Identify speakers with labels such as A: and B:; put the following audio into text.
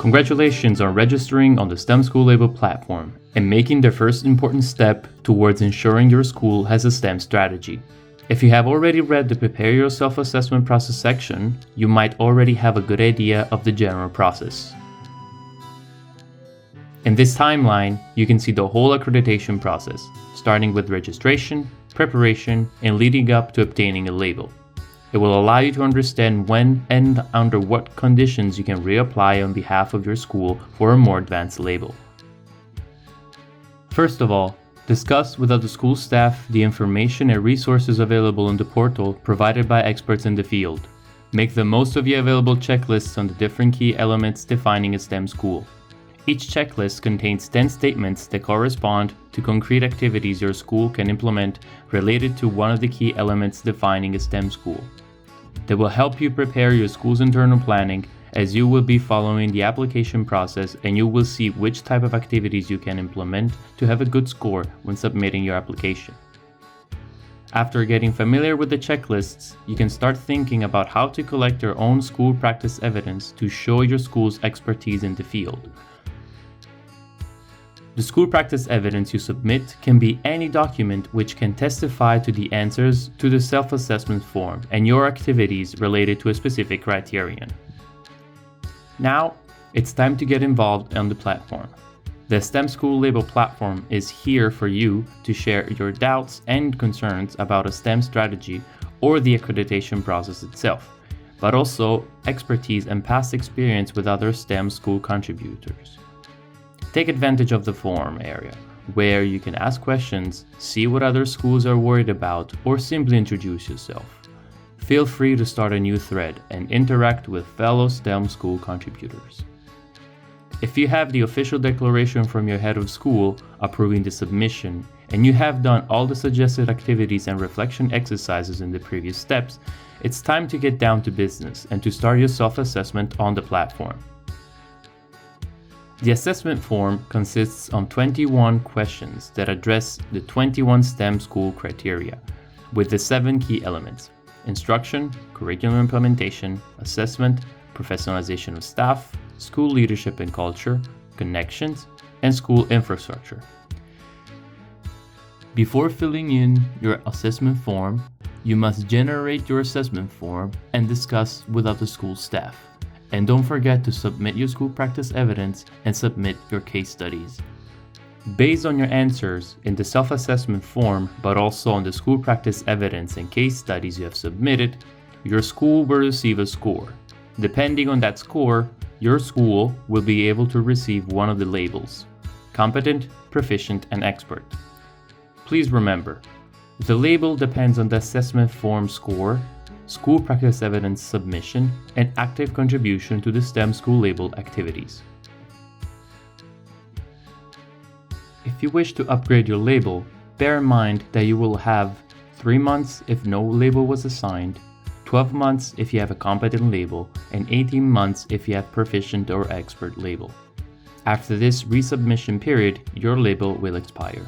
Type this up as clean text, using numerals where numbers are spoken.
A: Congratulations on registering on the STEM School Label platform and making the first important step towards ensuring your school has a STEM strategy. If you have already read the Prepare Your Self-Assessment Process section, you might already have a good idea of the general process. In this timeline, you can see the whole accreditation process, starting with registration, preparation, and leading up to obtaining a label. It will allow you to understand when and under what conditions you can reapply on behalf of your school for a more advanced label. First of all, discuss with other school staff the information and resources available in the portal provided by experts in the field. Make the most of your available checklists on the different key elements defining a STEM school. Each checklist contains 10 statements that correspond to concrete activities your school can implement related to one of the key elements defining a STEM school. They will help you prepare your school's internal planning, as you will be following the application process and you will see which type of activities you can implement to have a good score when submitting your application. After getting familiar with the checklists, you can start thinking about how to collect your own school practice evidence to show your school's expertise in the field. The school practice evidence you submit can be any document which can testify to the answers to the self-assessment form and your activities related to a specific criterion. Now, it's time to get involved on the platform. The STEM School Label platform is here for you to share your doubts and concerns about a STEM strategy or the accreditation process itself, but also expertise and past experience with other STEM school contributors. Take advantage of the forum area, where you can ask questions, see what other schools are worried about, or simply introduce yourself. Feel free to start a new thread and interact with fellow STEM school contributors. If you have the official declaration from your head of school approving the submission, and you have done all the suggested activities and reflection exercises in the previous steps, it's time to get down to business and to start your self-assessment on the platform. The assessment form consists of 21 questions that address the 21 STEM school criteria, with the 7 key elements: instruction, curriculum implementation, assessment, professionalization of staff, school leadership and culture, connections, and school infrastructure. Before filling in your assessment form, you must generate your assessment form and discuss with other school staff. And don't forget to submit your school practice evidence and submit your case studies. Based on your answers in the self-assessment form, but also on the school practice evidence and case studies you have submitted, your school will receive a score. Depending on that score, your school will be able to receive one of the labels: competent, proficient, and expert. Please remember, the label depends on the assessment form score, school practice evidence submission, and active contribution to the STEM school label activities. If you wish to upgrade your label, bear in mind that you will have 3 months if no label was assigned, 12 months if you have a competent label, and 18 months if you have proficient or expert label. After this resubmission period, your label will expire.